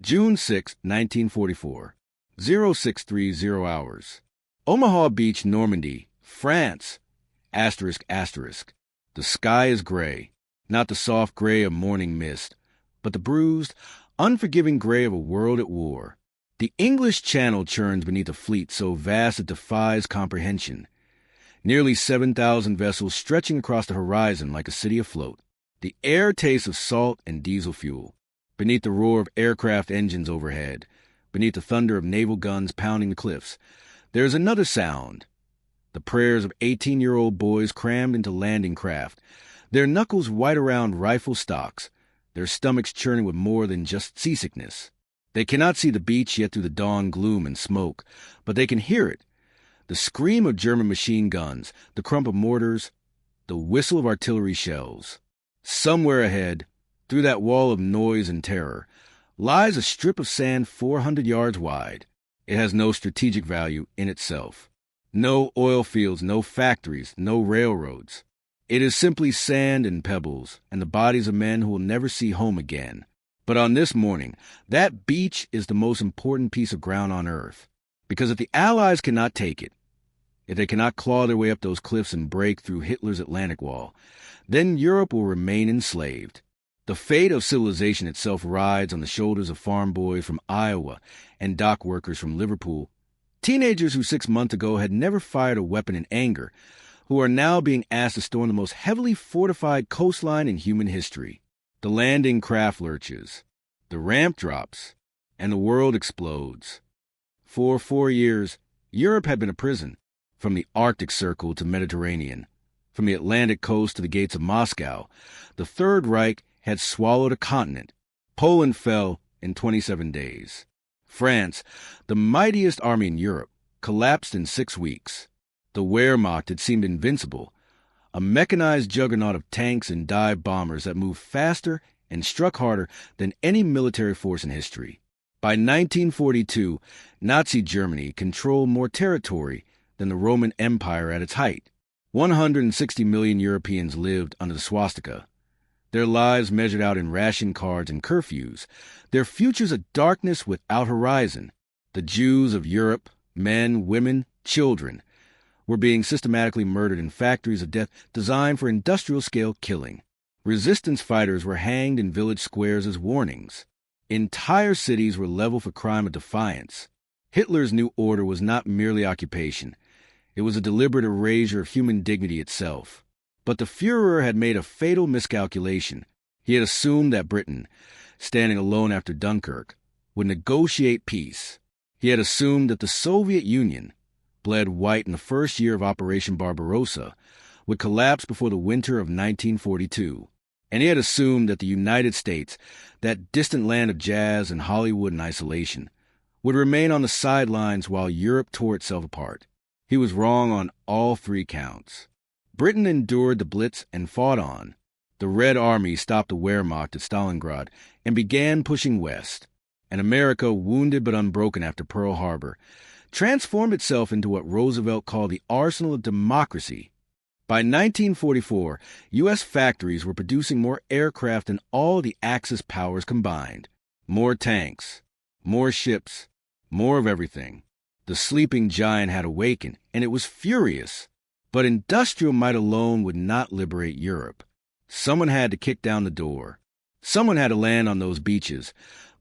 June 6, 1944, 0630 hours. Omaha Beach, Normandy, France. Asterisk, asterisk. The sky is gray, not the soft gray of morning mist, but the bruised, unforgiving gray of a world at war. The English Channel churns beneath a fleet so vast it defies comprehension. Nearly 7,000 vessels stretching across the horizon like a city afloat. The air tastes of salt and diesel fuel. Beneath the roar of aircraft engines overhead, beneath the thunder of naval guns pounding the cliffs, there is another sound. The prayers of 18-year-old boys crammed into landing craft, their knuckles white around rifle stocks, their stomachs churning with more than just seasickness. They cannot see the beach yet through the dawn gloom and smoke, but they can hear it. The scream of German machine guns, the crump of mortars, the whistle of artillery shells. Somewhere ahead, through that wall of noise and terror, lies a strip of sand 400 yards wide. It has no strategic value in itself. No oil fields, no factories, no railroads. It is simply sand and pebbles, and the bodies of men who will never see home again. But on this morning, that beach is the most important piece of ground on earth. Because if the Allies cannot take it, if they cannot claw their way up those cliffs and break through Hitler's Atlantic Wall, then Europe will remain enslaved. The fate of civilization itself rides on the shoulders of farm boys from Iowa and dock workers from Liverpool, teenagers who 6 months ago had never fired a weapon in anger, who are now being asked to storm the most heavily fortified coastline in human history. The landing craft lurches, the ramp drops, and the world explodes. For 4 years, Europe had been a prison, from the Arctic Circle to Mediterranean, from the Atlantic coast to the gates of Moscow. The Third Reich had swallowed a continent. Poland fell in 27 days. France, the mightiest army in Europe, collapsed in 6 weeks. The Wehrmacht had seemed invincible, a mechanized juggernaut of tanks and dive bombers that moved faster and struck harder than any military force in history. By 1942, Nazi Germany controlled more territory than the Roman Empire at its height. 160 million Europeans lived under the swastika. Their lives measured out in ration cards and curfews, their futures a darkness without horizon. The Jews of Europe, men, women, children, were being systematically murdered in factories of death designed for industrial-scale killing. Resistance fighters were hanged in village squares as warnings. Entire cities were leveled for crime of defiance. Hitler's new order was not merely occupation. It was a deliberate erasure of human dignity itself. But the Führer had made a fatal miscalculation. He had assumed that Britain, standing alone after Dunkirk, would negotiate peace. He had assumed that the Soviet Union, bled white in the first year of Operation Barbarossa, would collapse before the winter of 1942. And he had assumed that the United States, that distant land of jazz and Hollywood and isolation, would remain on the sidelines while Europe tore itself apart. He was wrong on all 3 counts. Britain endured the Blitz and fought on. The Red Army stopped the Wehrmacht at Stalingrad and began pushing west. And America, wounded but unbroken after Pearl Harbor, transformed itself into what Roosevelt called the arsenal of democracy. By 1944, U.S. factories were producing more aircraft than all the Axis powers combined. More tanks, more ships, more of everything. The sleeping giant had awakened, and it was furious. But industrial might alone would not liberate Europe. Someone had to kick down the door. Someone had to land on those beaches,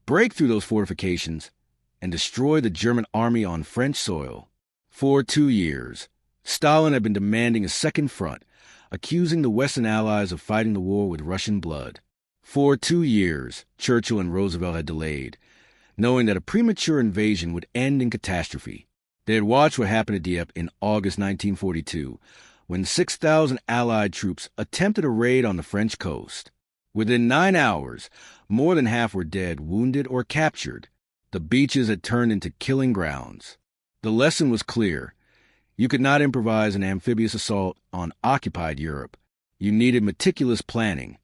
break through those fortifications, and destroy the German army on French soil. For 2 years, Stalin had been demanding a second front, accusing the Western Allies of fighting the war with Russian blood. For 2 years, Churchill and Roosevelt had delayed, knowing that a premature invasion would end in catastrophe. They had watched what happened at Dieppe in August 1942, when 6,000 Allied troops attempted a raid on the French coast. Within 9 hours, more than half were dead, wounded, or captured. The beaches had turned into killing grounds. The lesson was clear. You could not improvise an amphibious assault on occupied Europe. You needed meticulous planning,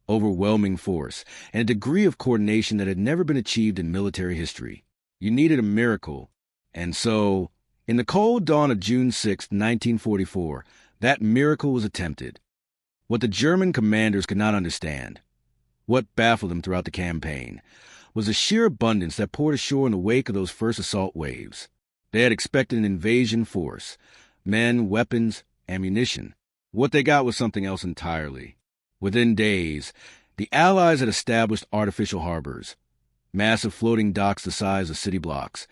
overwhelming force, and a degree of coordination that had never been achieved in military history. You needed a miracle. And so, in the cold dawn of June 6, 1944, that miracle was attempted. What the German commanders could not understand, what baffled them throughout the campaign, was the sheer abundance that poured ashore in the wake of those first assault waves. They had expected an invasion force, men, weapons, ammunition. What they got was something else entirely. Within days, the Allies had established artificial harbors, massive floating docks the size of city blocks,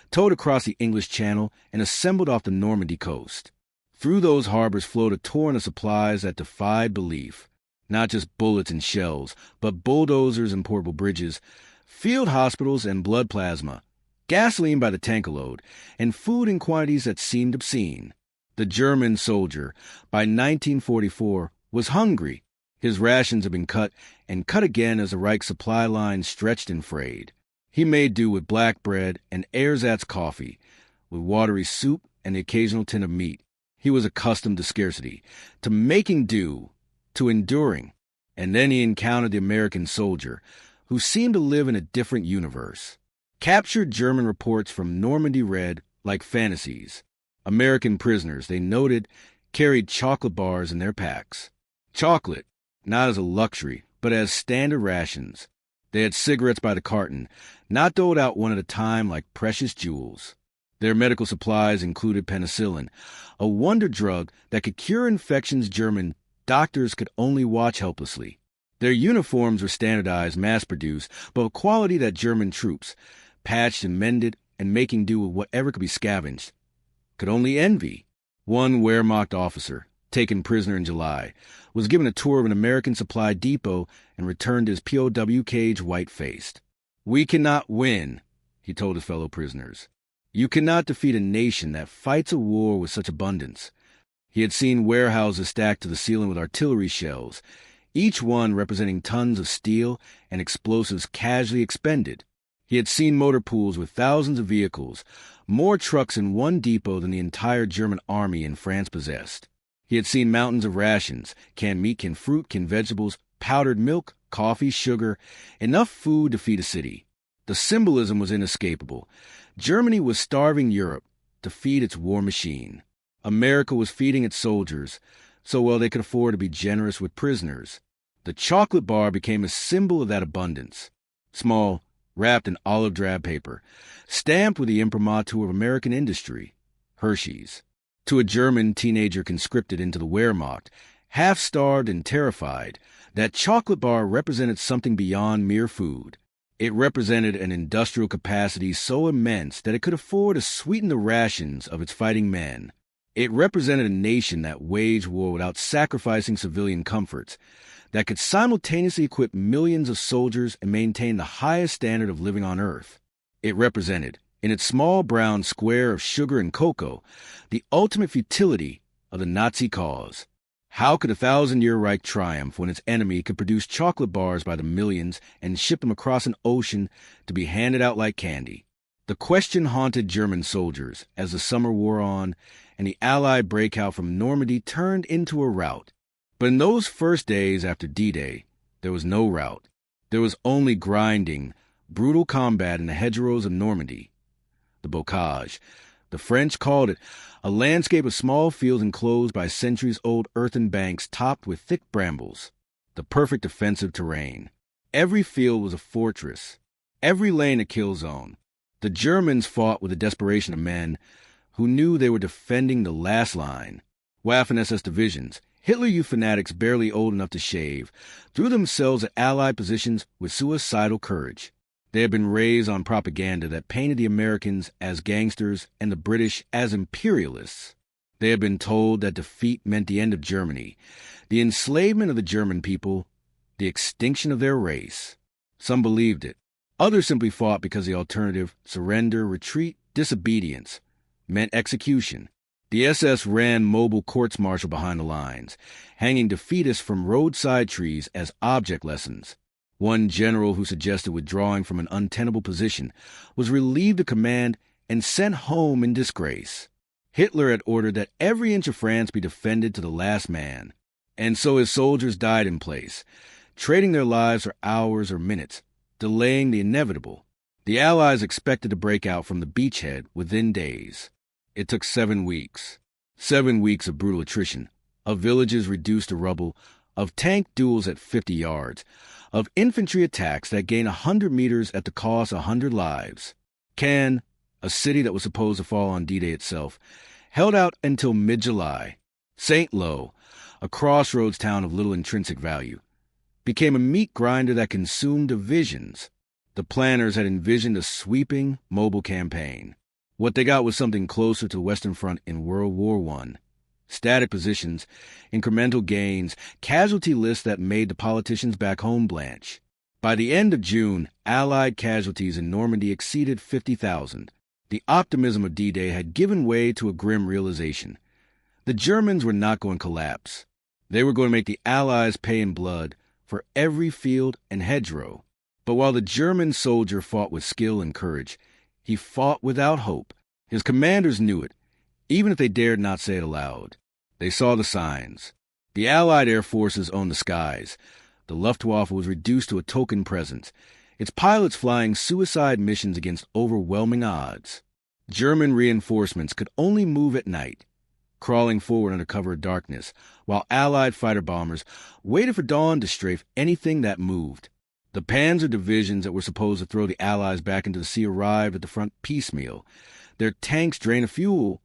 towed across the English Channel and assembled off the Normandy coast. Through those harbors flowed a torrent of supplies that defied belief. Not just bullets and shells, but bulldozers and portable bridges, field hospitals and blood plasma, gasoline by the tank-a-load, and food in quantities that seemed obscene. The German soldier, by 1944, was hungry. His rations had been cut and cut again as the Reich supply line stretched and frayed. He made do with black bread and ersatz coffee, with watery soup and the occasional tin of meat. He was accustomed to scarcity, to making do, to enduring. And then he encountered the American soldier, who seemed to live in a different universe. Captured German reports from Normandy read like fantasies. American prisoners, they noted, carried chocolate bars in their packs. Chocolate, not as a luxury, but as standard rations. They had cigarettes by the carton, not doled out one at a time like precious jewels. Their medical supplies included penicillin, a wonder drug that could cure infections German doctors could only watch helplessly. Their uniforms were standardized, mass-produced, but of quality that German troops, patched and mended and making do with whatever could be scavenged, could only envy. One Wehrmacht officer, taken prisoner in July, was given a tour of an American supply depot and returned to his POW cage white-faced. "We cannot win," he told his fellow prisoners. "You cannot defeat a nation that fights a war with such abundance." He had seen warehouses stacked to the ceiling with artillery shells, each one representing tons of steel and explosives casually expended. He had seen motor pools with thousands of vehicles, more trucks in one depot than the entire German army in France possessed. He had seen mountains of rations, canned meat, canned fruit, canned vegetables, powdered milk, coffee, sugar, enough food to feed a city. The symbolism was inescapable. Germany was starving Europe to feed its war machine. America was feeding its soldiers, so well they could afford to be generous with prisoners. The chocolate bar became a symbol of that abundance. Small, wrapped in olive drab paper, stamped with the imprimatur of American industry, Hershey's. To a German teenager conscripted into the Wehrmacht, half-starved and terrified, that chocolate bar represented something beyond mere food. It represented an industrial capacity so immense that it could afford to sweeten the rations of its fighting men. It represented a nation that waged war without sacrificing civilian comforts, that could simultaneously equip millions of soldiers and maintain the highest standard of living on Earth. It represented, in its small brown square of sugar and cocoa, the ultimate futility of the Nazi cause. How could a 1,000-year Reich triumph when its enemy could produce chocolate bars by the millions and ship them across an ocean to be handed out like candy? The question haunted German soldiers as the summer wore on and the Allied breakout from Normandy turned into a rout. But in those first days after D-Day, there was no rout. There was only grinding, brutal combat in the hedgerows of Normandy. The bocage. The French called it a landscape of small fields enclosed by centuries-old earthen banks topped with thick brambles. The perfect defensive terrain. Every field was a fortress. Every lane a kill zone. The Germans fought with the desperation of men who knew they were defending the last line. Waffen-SS divisions, Hitler Youth fanatics barely old enough to shave, threw themselves at Allied positions with suicidal courage. They had been raised on propaganda that painted the Americans as gangsters and the British as imperialists. They had been told that defeat meant the end of Germany, the enslavement of the German people, the extinction of their race. Some believed it. Others simply fought because the alternative, surrender, retreat, disobedience, meant execution. The SS ran mobile courts-martial behind the lines, hanging defeatists from roadside trees as object lessons. One general who suggested withdrawing from an untenable position was relieved of command and sent home in disgrace. Hitler had ordered that every inch of France be defended to the last man, and so his soldiers died in place, trading their lives for hours or minutes, delaying the inevitable. The Allies expected to break out from the beachhead within days. It took 7 weeks. 7 weeks of brutal attrition, of villages reduced to rubble, of tank duels at 50 yards, of infantry attacks that gained 100 meters at the cost of 100 lives. Cannes, a city that was supposed to fall on D-Day itself, held out until mid-July. St. Lo, a crossroads town of little intrinsic value, became a meat grinder that consumed divisions. The planners had envisioned a sweeping, mobile campaign. What they got was something closer to the Western Front in World War I. Static positions, incremental gains, casualty lists that made the politicians back home blanch. By the end of June, Allied casualties in Normandy exceeded 50,000. The optimism of D-Day had given way to a grim realization. The Germans were not going to collapse. They were going to make the Allies pay in blood for every field and hedgerow. But while the German soldier fought with skill and courage, he fought without hope. His commanders knew it, even if they dared not say it aloud. They saw the signs. The Allied air forces owned the skies. The Luftwaffe was reduced to a token presence, its pilots flying suicide missions against overwhelming odds. German reinforcements could only move at night, crawling forward under cover of darkness, while Allied fighter-bombers waited for dawn to strafe anything that moved. The panzer divisions that were supposed to throw the Allies back into the sea arrived at the front piecemeal, their tanks drained of fuel,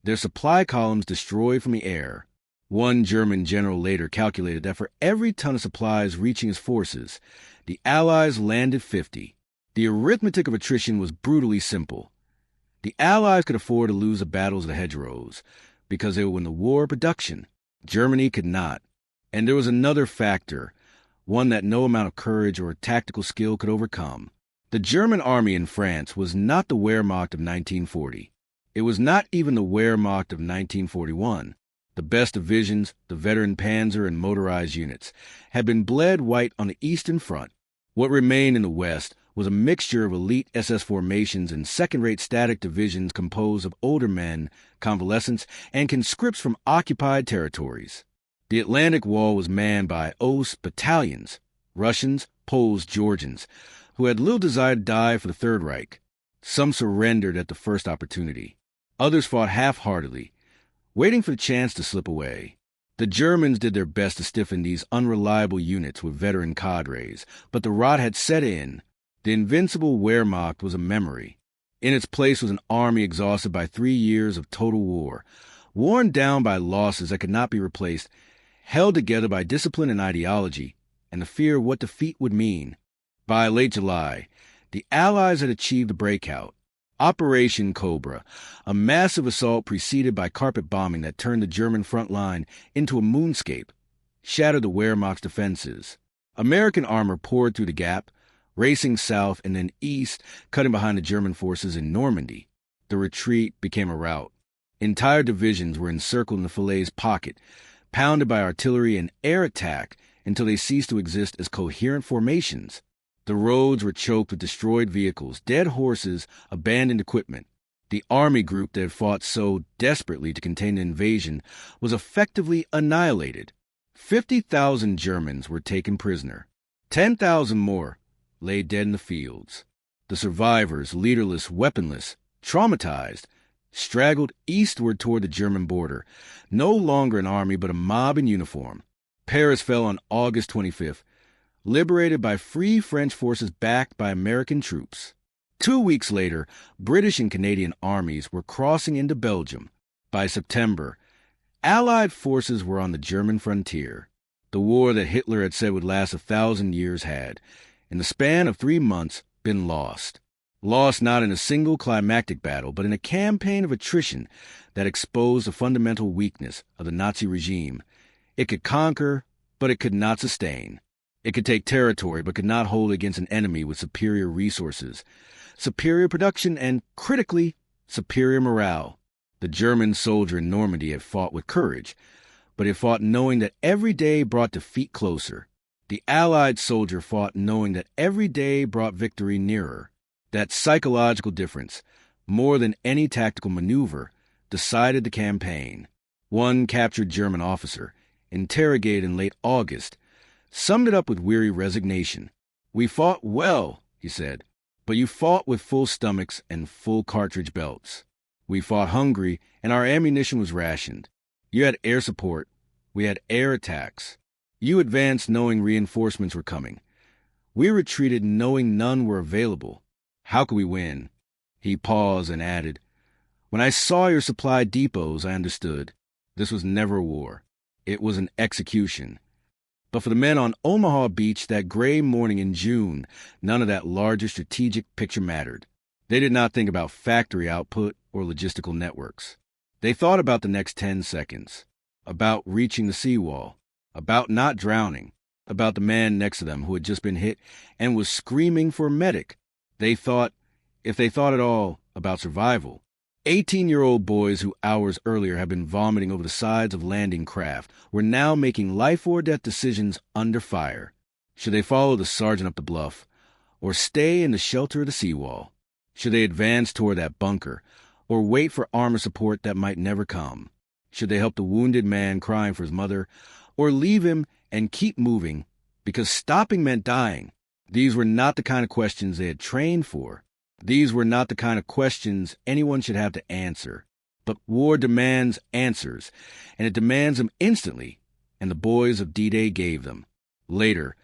their supply columns destroyed from the air. One German general later calculated that for every ton of supplies reaching his forces, the Allies landed 50. The arithmetic of attrition was brutally simple. The Allies could afford to lose the battles of the hedgerows, because they were in the war of production. Germany could not. And there was another factor, one that no amount of courage or tactical skill could overcome. The German army in France was not the Wehrmacht of 1940. It was not even the Wehrmacht of 1941. The best divisions, the veteran panzer and motorized units, had been bled white on the Eastern Front. What remained in the West was a mixture of elite SS formations and second-rate static divisions composed of older men, convalescents, and conscripts from occupied territories. The Atlantic Wall was manned by Ost battalions, Russians, Poles, Georgians, who had little desire to die for the Third Reich. Some surrendered at the first opportunity. Others fought half-heartedly, waiting for the chance to slip away. The Germans did their best to stiffen these unreliable units with veteran cadres, but the rot had set in. The invincible Wehrmacht was a memory. In its place was an army exhausted by 3 years of total war, worn down by losses that could not be replaced, held together by discipline and ideology, and the fear of what defeat would mean. By late July, the Allies had achieved the breakout. Operation Cobra, a massive assault preceded by carpet bombing that turned the German front line into a moonscape, shattered the Wehrmacht's defenses. American armor poured through the gap, racing south and then east, cutting behind the German forces in Normandy. The retreat became a rout. Entire divisions were encircled in the Falaise pocket, pounded by artillery and air attack until they ceased to exist as coherent formations. The roads were choked with destroyed vehicles, dead horses, abandoned equipment. The army group that had fought so desperately to contain the invasion was effectively annihilated. 50,000 Germans were taken prisoner. 10,000 more lay dead in the fields. The survivors, leaderless, weaponless, traumatized, straggled eastward toward the German border, no longer an army but a mob in uniform. Paris fell on August 25th, liberated by free French forces backed by American troops. 2 weeks later, British and Canadian armies were crossing into Belgium. By September, Allied forces were on the German frontier. The war that Hitler had said would last 1,000 years had, in the span of 3 months, been lost. Lost not in a single climactic battle, but in a campaign of attrition that exposed the fundamental weakness of the Nazi regime. It could conquer, but it could not sustain. It could take territory, but could not hold against an enemy with superior resources, superior production, and, critically, superior morale. The German soldier in Normandy had fought with courage, but he fought knowing that every day brought defeat closer. The Allied soldier fought knowing that every day brought victory nearer. That psychological difference, more than any tactical maneuver, decided the campaign. One captured German officer, interrogated in late August, summed it up with weary resignation. "We fought well," he said, "but you fought with full stomachs and full cartridge belts. We fought hungry, and our ammunition was rationed. You had air support. We had air attacks. You advanced knowing reinforcements were coming. We retreated knowing none were available. How could we win? He paused and added, When I saw your supply depots, I understood. This was never a war. It was an execution. But for the men on Omaha Beach that gray morning in June, none of that larger strategic picture mattered. They did not think about factory output or logistical networks. They thought about the next 10 seconds, about reaching the seawall, about not drowning, about the man next to them who had just been hit and was screaming for a medic. They thought, if they thought at all, about survival. 18-year-old boys who hours earlier had been vomiting over the sides of landing craft were now making life-or-death decisions under fire. Should they follow the sergeant up the bluff, or stay in the shelter of the seawall? Should they advance toward that bunker, or wait for armor support that might never come? Should they help the wounded man crying for his mother, or leave him and keep moving, because stopping meant dying? These were not the kind of questions they had trained for. These were not the kind of questions anyone should have to answer. But war demands answers, and it demands them instantly, and the boys of D-Day gave them. Later,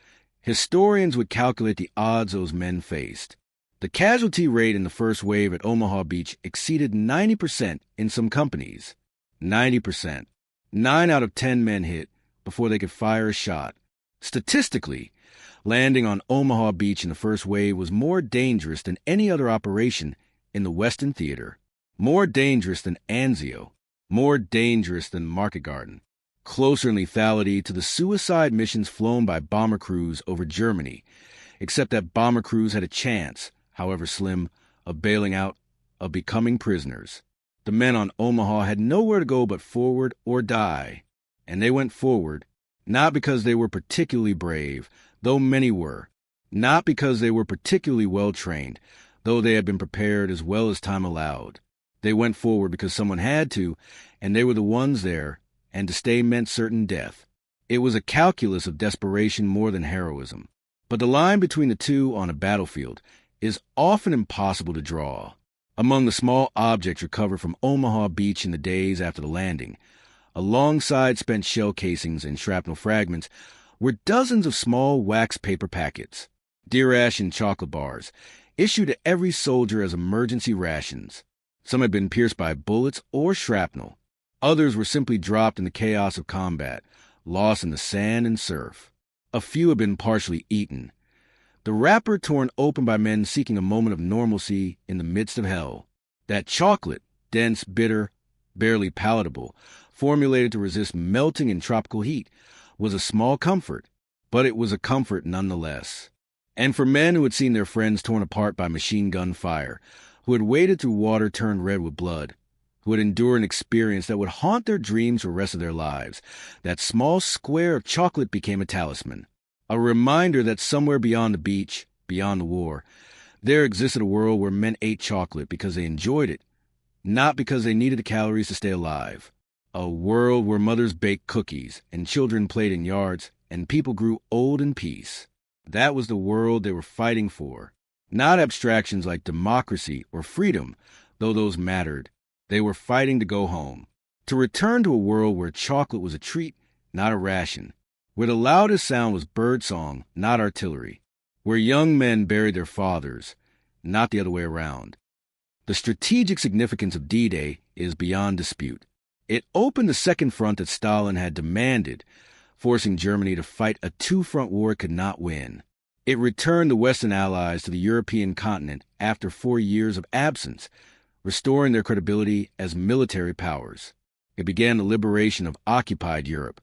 historians would calculate the odds those men faced. The casualty rate in the first wave at Omaha Beach exceeded 90% in some companies. 90%. 9 out of 10 men hit before they could fire a shot. Statistically, landing on Omaha Beach in the first wave was more dangerous than any other operation in the Western Theater, more dangerous than Anzio, more dangerous than Market Garden, closer in lethality to the suicide missions flown by bomber crews over Germany, except that bomber crews had a chance, however slim, of bailing out, of becoming prisoners. The men on Omaha had nowhere to go but forward or die, and they went forward, not because they were particularly brave, though many were, not because they were particularly well-trained, though they had been prepared as well as time allowed. They went forward because someone had to, and they were the ones there, and to stay meant certain death. It was a calculus of desperation more than heroism. But the line between the two on a battlefield is often impossible to draw. Among the small objects recovered from Omaha Beach in the days after the landing, alongside spent shell casings and shrapnel fragments, were dozens of small wax paper packets, deer ash and chocolate bars, issued to every soldier as emergency rations. Some had been pierced by bullets or shrapnel. Others were simply dropped in the chaos of combat, lost in the sand and surf. A few had been partially eaten. The wrapper torn open by men seeking a moment of normalcy in the midst of hell. That chocolate, dense, bitter, barely palatable, formulated to resist melting in tropical heat, was a small comfort, but it was a comfort nonetheless. And for men who had seen their friends torn apart by machine gun fire, who had waded through water turned red with blood, who had endured an experience that would haunt their dreams for the rest of their lives, that small square of chocolate became a talisman, a reminder that somewhere beyond the beach, beyond the war, there existed a world where men ate chocolate because they enjoyed it, not because they needed the calories to stay alive. A world where mothers baked cookies and children played in yards and people grew old in peace. That was the world they were fighting for. Not abstractions like democracy or freedom, though those mattered. They were fighting to go home, to return to a world where chocolate was a treat, not a ration, where the loudest sound was birdsong, not artillery, where young men buried their fathers, not the other way around. The strategic significance of D-Day is beyond dispute. It opened the second front that Stalin had demanded, forcing Germany to fight a two-front war it could not win. It returned the Western Allies to the European continent after 4 years of absence, restoring their credibility as military powers. It began the liberation of occupied Europe,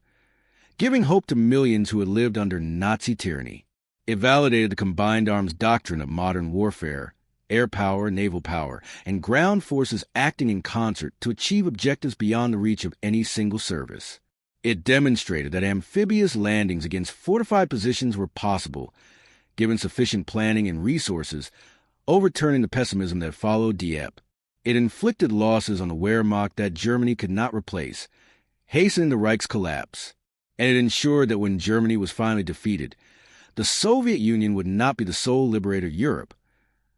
giving hope to millions who had lived under Nazi tyranny. It validated the combined arms doctrine of modern warfare, air power, naval power, and ground forces acting in concert to achieve objectives beyond the reach of any single service. It demonstrated that amphibious landings against fortified positions were possible, given sufficient planning and resources, overturning the pessimism that followed Dieppe. It inflicted losses on the Wehrmacht that Germany could not replace, hastening the Reich's collapse. And it ensured that when Germany was finally defeated, the Soviet Union would not be the sole liberator of Europe,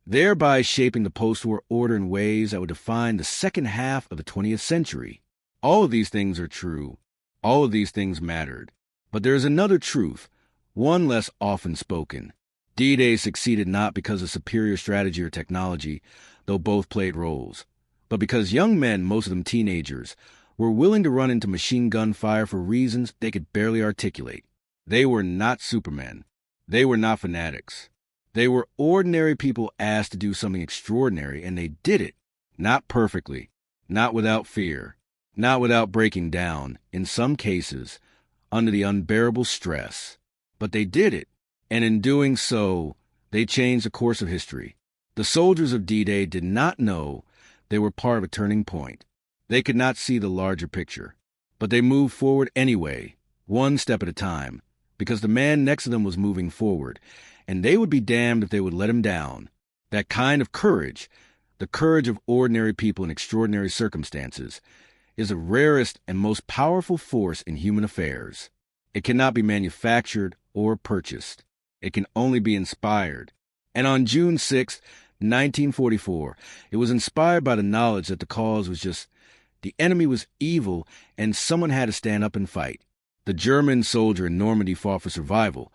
thereby shaping the post-war order in ways that would define the second half of the 20th century. All of these things are true. All of these things mattered. But there is another truth, one less often spoken. D-Day succeeded not because of superior strategy or technology, though both played roles, but because young men, most of them teenagers, were willing to run into machine gun fire for reasons they could barely articulate. They were not supermen. They were not fanatics. They were ordinary people asked to do something extraordinary, and they did it. Not perfectly, not without fear, not without breaking down, in some cases, under the unbearable stress. But they did it, and in doing so, they changed the course of history. The soldiers of D-Day did not know they were part of a turning point. They could not see the larger picture, but they moved forward anyway, one step at a time, because the man next to them was moving forward, and they would be damned if they would let him down. That kind of courage, the courage of ordinary people in extraordinary circumstances, is the rarest and most powerful force in human affairs. It cannot be manufactured or purchased. It can only be inspired. And on June 6, 1944, it was inspired by the knowledge that the cause was just the enemy was evil and someone had to stand up and fight. The German soldier in Normandy fought for survival,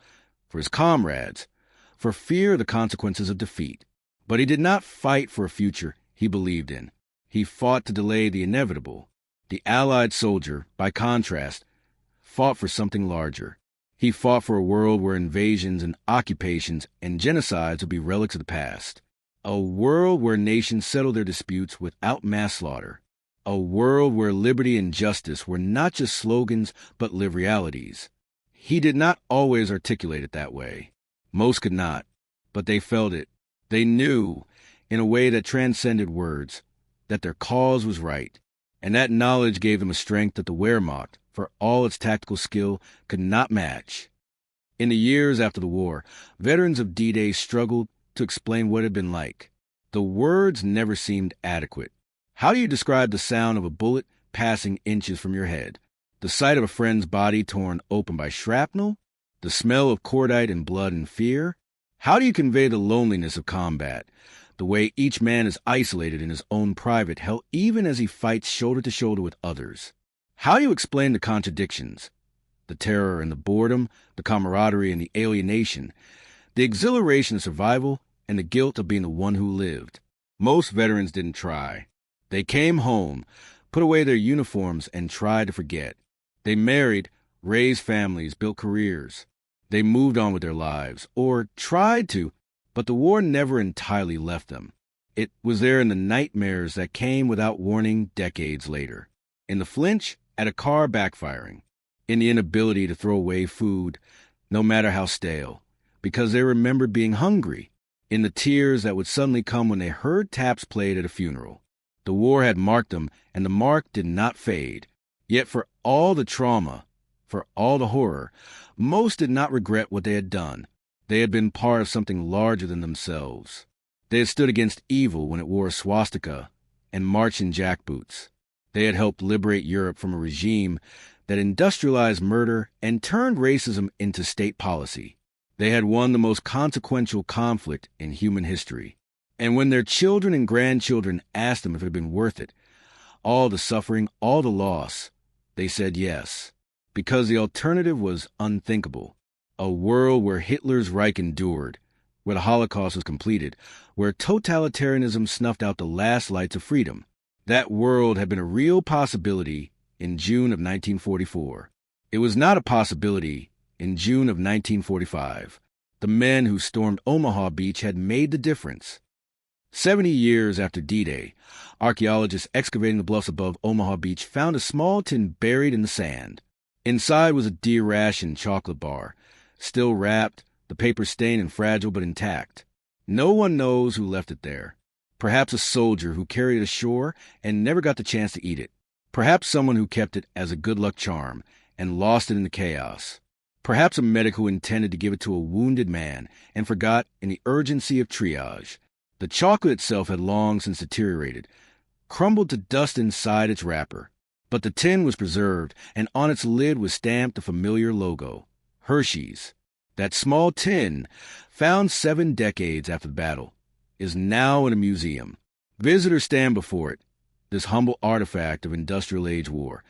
for his comrades, for fear of the consequences of defeat. But he did not fight for a future he believed in. He fought to delay the inevitable. The Allied soldier, by contrast, fought for something larger. He fought for a world where invasions and occupations and genocides would be relics of the past. A world where nations settled their disputes without mass slaughter. A world where liberty and justice were not just slogans but live realities. He did not always articulate it that way. Most could not, but they felt it. They knew, in a way that transcended words, that their cause was right, and that knowledge gave them a strength that the Wehrmacht, for all its tactical skill, could not match. In the years after the war, veterans of D-Day struggled to explain what it had been like. The words never seemed adequate. How do you describe the sound of a bullet passing inches from your head? The sight of a friend's body torn open by shrapnel? The smell of cordite and blood and fear? How do you convey the loneliness of combat? The way each man is isolated in his own private hell even as he fights shoulder to shoulder with others? How do you explain the contradictions? The terror and the boredom, the camaraderie and the alienation, the exhilaration of survival and the guilt of being the one who lived. Most veterans didn't try. They came home, put away their uniforms, and tried to forget. They married, raised families, built careers. They moved on with their lives, or tried to, but the war never entirely left them. It was there in the nightmares that came without warning decades later. In the flinch at a car backfiring. In the inability to throw away food, no matter how stale, because they remembered being hungry. In the tears that would suddenly come when they heard taps played at a funeral. The war had marked them, and the mark did not fade. Yet for all the trauma, for all the horror, most did not regret what they had done. They had been part of something larger than themselves. They had stood against evil when it wore a swastika and marched in jackboots. They had helped liberate Europe from a regime that industrialized murder and turned racism into state policy. They had won the most consequential conflict in human history. And when their children and grandchildren asked them if it had been worth it, all the suffering, all the loss, they said yes, because the alternative was unthinkable. A world where Hitler's Reich endured, where the Holocaust was completed, where totalitarianism snuffed out the last lights of freedom. That world had been a real possibility in June of 1944. It was not a possibility in June of 1945. The men who stormed Omaha Beach had made the difference. 70 years after D-Day, archaeologists excavating the bluffs above Omaha Beach found a small tin buried in the sand. Inside was a deer ration chocolate bar, still wrapped, the paper stained and fragile but intact. No one knows who left it there. Perhaps a soldier who carried it ashore and never got the chance to eat it. Perhaps someone who kept it as a good luck charm and lost it in the chaos. Perhaps a medic who intended to give it to a wounded man and forgot in the urgency of triage. The chocolate itself had long since deteriorated, crumbled to dust inside its wrapper. But the tin was preserved, and on its lid was stamped the familiar logo, Hershey's. That small tin, found 7 decades after the battle, is now in a museum. Visitors stand before it, this humble artifact of industrial age war,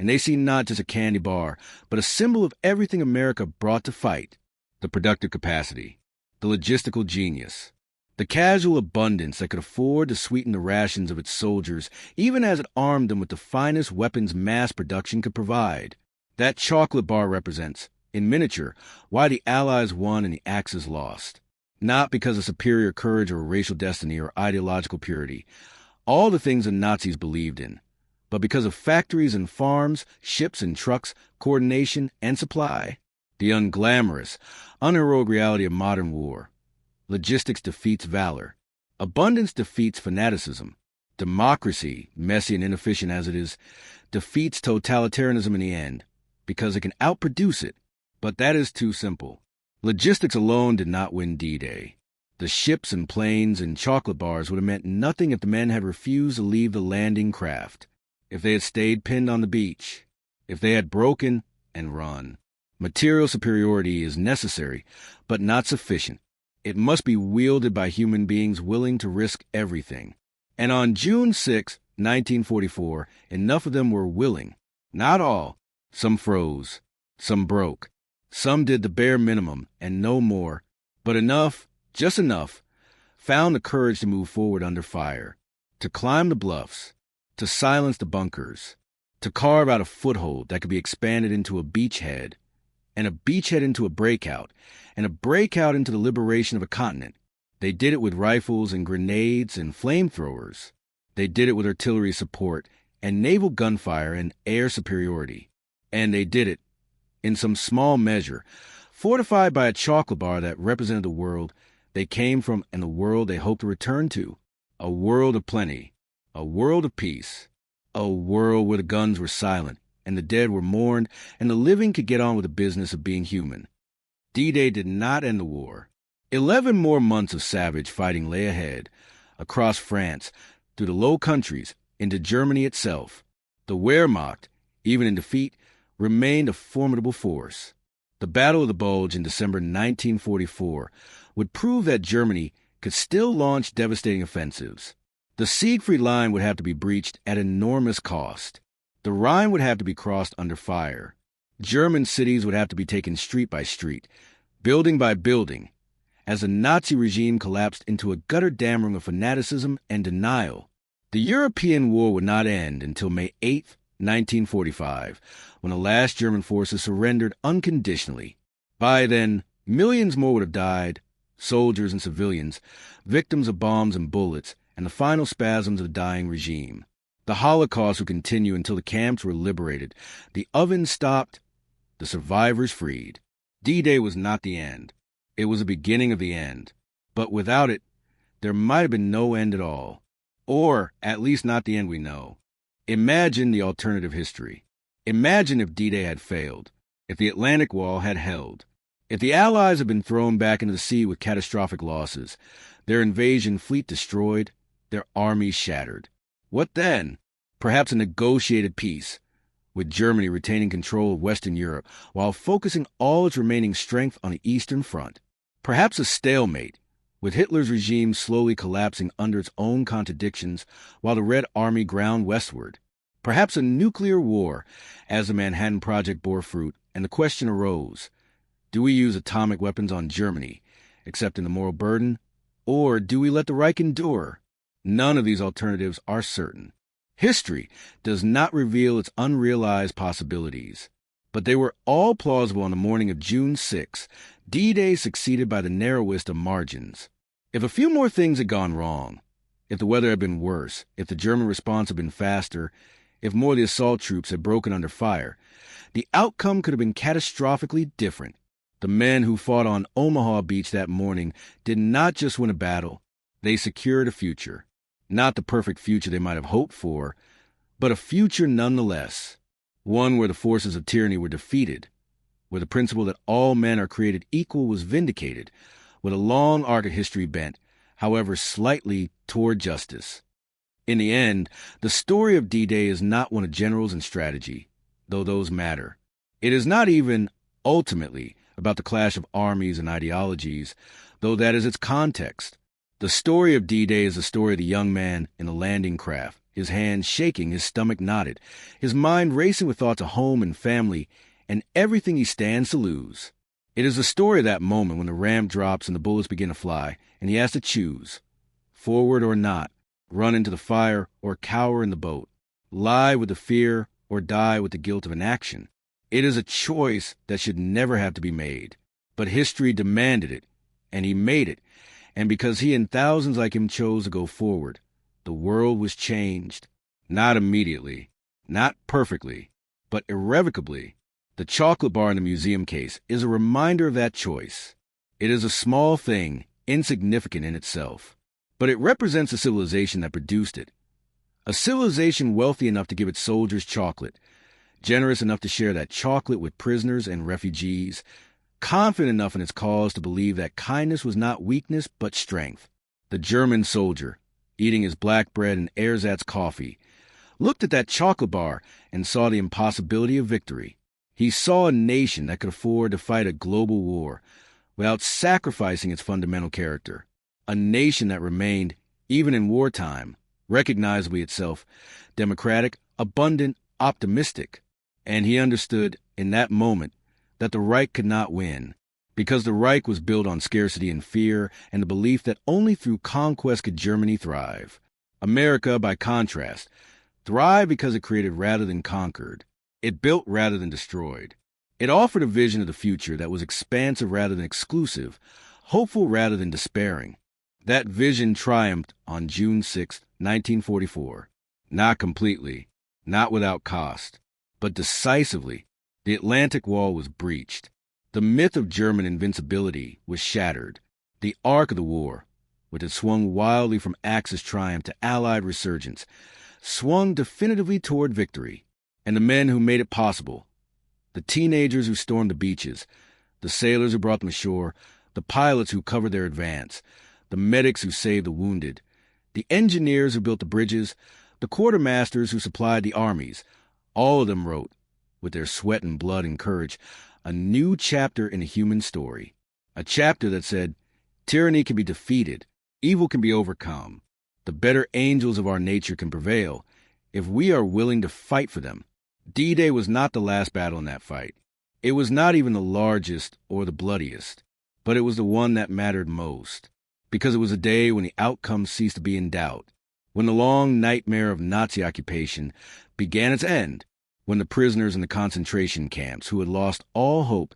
and they see not just a candy bar, but a symbol of everything America brought to fight: the productive capacity, the logistical genius, the casual abundance that could afford to sweeten the rations of its soldiers, even as it armed them with the finest weapons mass production could provide. That chocolate bar represents, in miniature, why the Allies won and the Axis lost. Not because of superior courage or racial destiny or ideological purity, all the things the Nazis believed in, but because of factories and farms, ships and trucks, coordination and supply. The unglamorous, unheroic reality of modern war. Logistics defeats valor. Abundance defeats fanaticism. Democracy, messy and inefficient as it is, defeats totalitarianism in the end, because it can outproduce it. But that is too simple. Logistics alone did not win D-Day. The ships and planes and chocolate bars would have meant nothing if the men had refused to leave the landing craft, if they had stayed pinned on the beach, if they had broken and run. Material superiority is necessary, but not sufficient. It must be wielded by human beings willing to risk everything. And on June 6, 1944, enough of them were willing. Not all. Some froze. Some broke. Some did the bare minimum and no more. But enough, just enough, found the courage to move forward under fire, to climb the bluffs, to silence the bunkers, to carve out a foothold that could be expanded into a beachhead, and a beachhead into a breakout, and a breakout into the liberation of a continent. They did it with rifles and grenades and flamethrowers. They did it with artillery support and naval gunfire and air superiority. And they did it, in some small measure, fortified by a chocolate bar that represented the world they came from and the world they hoped to return to. A world of plenty, a world of peace, a world where the guns were silent and the dead were mourned and the living could get on with the business of being human. D-Day did not end the war. 11 more months of savage fighting lay ahead, across France, through the Low Countries, into Germany itself. The Wehrmacht, even in defeat, remained a formidable force. The Battle of the Bulge in December 1944 would prove that Germany could still launch devastating offensives. The Siegfried Line would have to be breached at enormous cost. The Rhine would have to be crossed under fire. German cities would have to be taken street by street, building by building, as the Nazi regime collapsed into a gutter dammering of fanaticism and denial. The European war would not end until May 8, 1945, when the last German forces surrendered unconditionally. By then, millions more would have died, soldiers and civilians, victims of bombs and bullets, and the final spasms of the dying regime. The Holocaust would continue until the camps were liberated, the ovens stopped, the survivors freed. D-Day was not the end. It was the beginning of the end. But without it, there might have been no end at all. Or, at least not the end we know. Imagine the alternative history. Imagine if D-Day had failed, if the Atlantic Wall had held, if the Allies had been thrown back into the sea with catastrophic losses, their invasion fleet destroyed, their armies shattered. What then? Perhaps a negotiated peace, with Germany retaining control of Western Europe while focusing all its remaining strength on the Eastern Front. Perhaps a stalemate, with Hitler's regime slowly collapsing under its own contradictions while the Red Army ground westward. Perhaps a nuclear war, as the Manhattan Project bore fruit, and the question arose, do we use atomic weapons on Germany, accepting the moral burden, or do we let the Reich endure? None of these alternatives are certain. History does not reveal its unrealized possibilities, but they were all plausible on the morning of June 6, D-Day succeeded by the narrowest of margins. If a few more things had gone wrong, if the weather had been worse, if the German response had been faster, if more of the assault troops had broken under fire, the outcome could have been catastrophically different. The men who fought on Omaha Beach that morning did not just win a battle, they secured a future. Not the perfect future they might have hoped for, but a future nonetheless. One where the forces of tyranny were defeated, where the principle that all men are created equal was vindicated, with a long arc of history bent, however slightly, toward justice. In the end, the story of D-Day is not one of generals and strategy, though those matter. It is not even, ultimately, about the clash of armies and ideologies, though that is its context. The story of D-Day is the story of the young man in the landing craft, his hands shaking, his stomach knotted, his mind racing with thoughts of home and family and everything he stands to lose. It is the story of that moment when the ram drops and the bullets begin to fly, and he has to choose, forward or not, run into the fire or cower in the boat, lie with the fear or die with the guilt of inaction. It is a choice that should never have to be made. But history demanded it, and he made it, and because he and thousands like him chose to go forward, the world was changed, not immediately, not perfectly, but irrevocably. The chocolate bar in the museum case is a reminder of that choice. It is a small thing, insignificant in itself, but it represents a civilization that produced it. A civilization wealthy enough to give its soldiers chocolate, generous enough to share that chocolate with prisoners and refugees, confident enough in its cause to believe that kindness was not weakness but strength. The German soldier, eating his black bread and ersatz coffee, looked at that chocolate bar and saw the impossibility of victory. He saw a nation that could afford to fight a global war without sacrificing its fundamental character, a nation that remained, even in wartime, recognizably itself, democratic, abundant, optimistic. And he understood in that moment that the Reich could not win, because the Reich was built on scarcity and fear and the belief that only through conquest could Germany thrive. America, by contrast, thrived because it created rather than conquered. It built rather than destroyed. It offered a vision of the future that was expansive rather than exclusive, hopeful rather than despairing. That vision triumphed on June 6, 1944. Not completely, not without cost, but decisively. The Atlantic Wall was breached. The myth of German invincibility was shattered. The arc of the war, which had swung wildly from Axis triumph to Allied resurgence, swung definitively toward victory. And the men who made it possible, the teenagers who stormed the beaches, the sailors who brought them ashore, the pilots who covered their advance, the medics who saved the wounded, the engineers who built the bridges, the quartermasters who supplied the armies, all of them wrote, with their sweat and blood and courage, a new chapter in the human story. A chapter that said, tyranny can be defeated, evil can be overcome, the better angels of our nature can prevail, if we are willing to fight for them. D-Day was not the last battle in that fight. It was not even the largest or the bloodiest, but it was the one that mattered most, because it was a day when the outcome ceased to be in doubt, when the long nightmare of Nazi occupation began its end, when the prisoners in the concentration camps who had lost all hope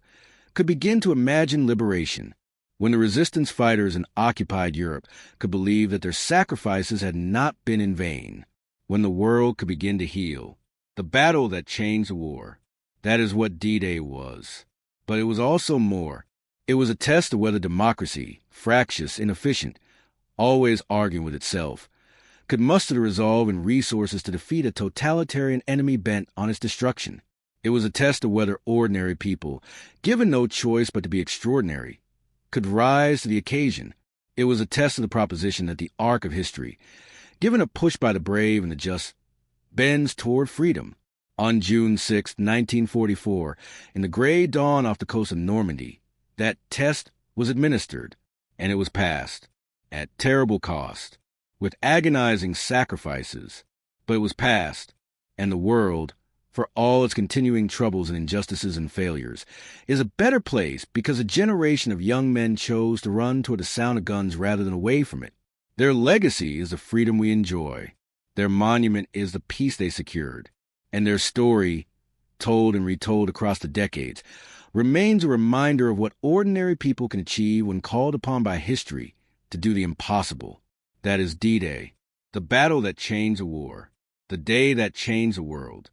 could begin to imagine liberation, when the resistance fighters in occupied Europe could believe that their sacrifices had not been in vain, when the world could begin to heal. The battle that changed the war. That is what D-Day was. But it was also more. It was a test of whether democracy, fractious, inefficient, always arguing with itself, could muster the resolve and resources to defeat a totalitarian enemy bent on its destruction. It was a test of whether ordinary people, given no choice but to be extraordinary, could rise to the occasion. It was a test of the proposition that the arc of history, given a push by the brave and the just, bends toward freedom. On June 6, 1944, in the gray dawn off the coast of Normandy, that test was administered, and it was passed, at terrible cost, with agonizing sacrifices, but it was passed, and the world, for all its continuing troubles and injustices and failures, is a better place because a generation of young men chose to run toward the sound of guns rather than away from it. Their legacy is the freedom we enjoy. Their monument is the peace they secured, and their story, told and retold across the decades, remains a reminder of what ordinary people can achieve when called upon by history to do the impossible. That is D-Day, the battle that changed the war, the day that changed the world.